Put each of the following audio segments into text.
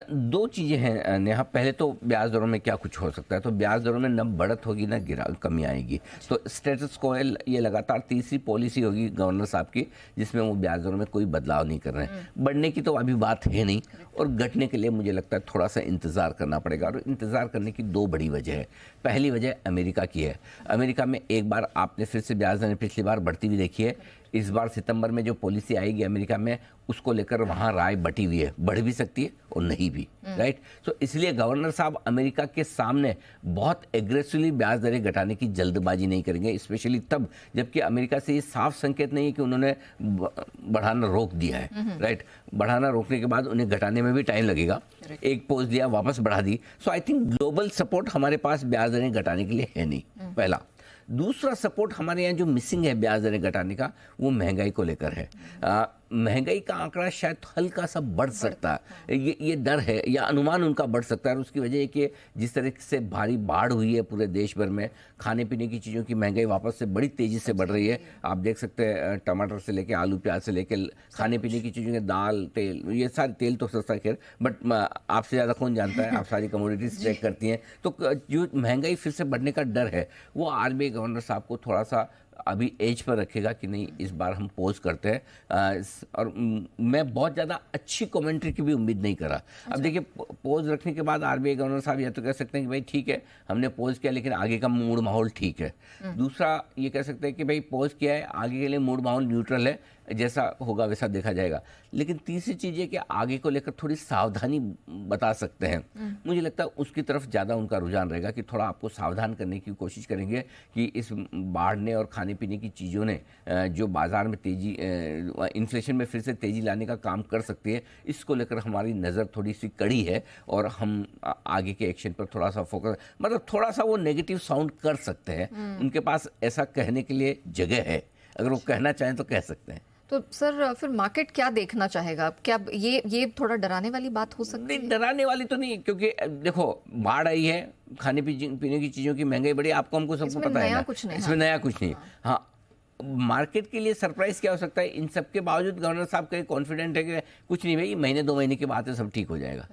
दो चीज़ें हैं नेहा। पहले तो ब्याज दरों में क्या कुछ हो सकता है, तो ब्याज दरों में न बढ़त होगी न गिरा कमी आएगी। तो स्टेटस को ये लगातार तीसरी पॉलिसी होगी गवर्नर साहब की जिसमें वो ब्याज दरों में कोई बदलाव नहीं कर रहे हैं। बढ़ने की तो अभी बात है नहीं, और घटने के लिए मुझे लगता है थोड़ा सा इंतज़ार करना पड़ेगा। और इंतज़ार करने की दो बड़ी वजह है। पहली वजह अमेरिका की है। अमेरिका में एक बार आपने फिर से ब्याज दरें पिछली बार बढ़ती हुई देखी है। इस बार सितंबर में जो पॉलिसी आएगी अमेरिका में, उसको लेकर वहाँ राय बटी हुई है, बढ़ भी सकती है और नहीं भी, राइट। तो इसलिए गवर्नर साहब अमेरिका के सामने बहुत एग्रेसिवली ब्याज दरें घटाने की जल्दबाजी नहीं करेंगे, स्पेशली तब जबकि अमेरिका से ये साफ संकेत नहीं है कि उन्होंने बढ़ाना रोक दिया है, राइट। बढ़ाना रोकने के बाद उन्हें घटाने में भी टाइम लगेगा। एक पोज दिया, वापस बढ़ा दी। सो आई थिंक ग्लोबल सपोर्ट हमारे पास ब्याज दरें घटाने के लिए है नहीं, पहला। दूसरा सपोर्ट हमारे यहाँ जो मिसिंग है ब्याज दरें घटाने का, वो महंगाई को लेकर है। महंगाई का आंकड़ा शायद हल्का सा बढ़ सकता है, ये डर है या अनुमान उनका बढ़ सकता है। और उसकी वजह है कि जिस तरह से भारी बाढ़ हुई है पूरे देश भर में, खाने पीने की चीज़ों की महंगाई वापस से बड़ी तेज़ी से बढ़ रही है। आप देख सकते हैं टमाटर से लेके आलू प्याज से लेके खाने पीने की चीज़ों के दाल तेल, ये सारे तेल तो सस्ता खैर, बट आपसे ज़्यादा कौन जानता है, आप सारी कमोडिटीज चेक करती हैं। तो जो महंगाई फिर से बढ़ने का डर है, वो आरबीआई गवर्नर साहब को थोड़ा सा अभी एज पर रखेगा कि नहीं इस बार हम पोज करते हैं। और मैं बहुत ज़्यादा अच्छी कमेंट्री की भी उम्मीद नहीं करा। अब देखिए, पोज रखने के बाद आरबीआई गवर्नर साहब यह तो कह सकते हैं कि भाई ठीक है हमने पोज किया, लेकिन आगे का मूड माहौल ठीक है। दूसरा ये कह सकते हैं कि भाई पोज किया है, आगे के लिए मूड माहौल न्यूट्रल है, जैसा होगा वैसा देखा जाएगा। लेकिन तीसरी चीज़ है कि आगे को लेकर थोड़ी सावधानी बता सकते हैं। मुझे लगता है उसकी तरफ ज़्यादा उनका रुझान रहेगा कि थोड़ा आपको सावधान करने की कोशिश करेंगे कि इस बाढ़ ने और खाने पीने की चीज़ों ने जो बाज़ार में तेज़ी, इन्फ्लेशन में फिर से तेज़ी लाने का काम कर सकती है, इसको लेकर हमारी नज़र थोड़ी सी कड़ी है। और हम आगे के एक्शन पर थोड़ा सा फोकस, मतलब थोड़ा सा वो नेगेटिव साउंड कर सकते हैं। उनके पास ऐसा कहने के लिए जगह है, अगर वो कहना चाहें तो कह सकते हैं। तो सर फिर मार्केट क्या देखना चाहेगा? क्या ये थोड़ा डराने वाली बात हो सकती है? नहीं, डराने वाली तो नहीं, क्योंकि देखो बाढ़ आई है, खाने पीने की चीज़ों की महंगाई बढ़ी, आपको हमको सबको पता है ना, इसमें नया कुछ नहीं। हाँ, मार्केट के लिए सरप्राइज क्या हो सकता है? इन सब के बावजूद गवर्नर साहब कहीं कॉन्फिडेंट है कि कुछ नहीं भाई, महीने 2 महीने की बात है, सब ठीक हो जाएगा।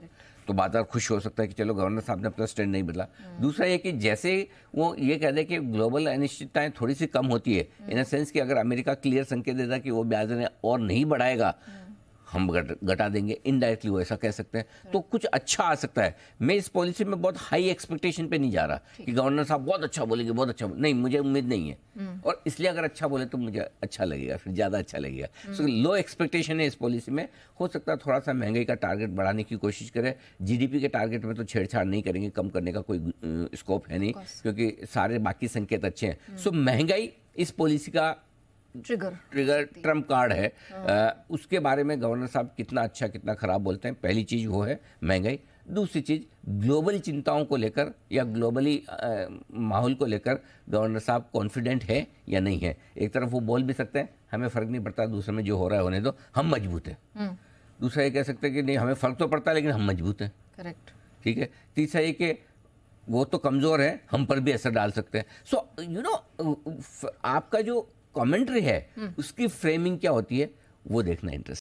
तो बाजार खुश हो सकता है कि चलो गवर्नर साहब ने अपना स्टैंड नहीं बदला। दूसरा ये कि जैसे वो ये कह दे कि ग्लोबल अनिश्चितताएं थोड़ी सी कम होती है, इन अ सेंस कि अगर अमेरिका क्लियर संकेत देता कि वो ब्याज दरें और नहीं बढ़ाएगा, हम घटा देंगे, इनडायरेक्टली वो ऐसा कह सकते हैं, तो कुछ अच्छा आ सकता है। मैं इस पॉलिसी में बहुत हाई एक्सपेक्टेशन पे नहीं जा रहा कि गवर्नर साहब बहुत अच्छा बोलेंगे, बहुत अच्छा नहीं, मुझे उम्मीद नहीं है। और इसलिए अगर अच्छा बोले तो मुझे अच्छा लगेगा, फिर ज़्यादा अच्छा लगेगा। सो लो एक्सपेक्टेशन है इस पॉलिसी में। हो सकता है थोड़ा सा महंगाई का टारगेट बढ़ाने की कोशिश करें, जीडीपी के टारगेट में तो छेड़छाड़ नहीं करेंगे, कम करने का कोई स्कोप है नहीं, क्योंकि सारे बाकी संकेत अच्छे हैं। सो महंगाई इस पॉलिसी का ट्रिगर ट्रम्प कार्ड है। उसके बारे में गवर्नर साहब कितना अच्छा कितना खराब बोलते हैं, पहली चीज़ वो है महंगाई। दूसरी चीज़ ग्लोबल चिंताओं को लेकर या ग्लोबली माहौल को लेकर गवर्नर साहब कॉन्फिडेंट है या नहीं है। एक तरफ वो बोल भी सकते हैं हमें फ़र्क नहीं पड़ता, दूसरे में जो हो रहा है होने दो, हम मजबूत हैं। दूसरा ये कह सकते हैं कि नहीं हमें फ़र्क तो पड़ता है लेकिन हम मजबूत हैं। करेक्ट, ठीक है। तीसरा ये कि वो तो कमज़ोर है, हम पर भी असर डाल सकते हैं। सो यू नो आपका जो कमेंट्री है उसकी फ्रेमिंग क्या होती है वो देखना इंटरेस्ट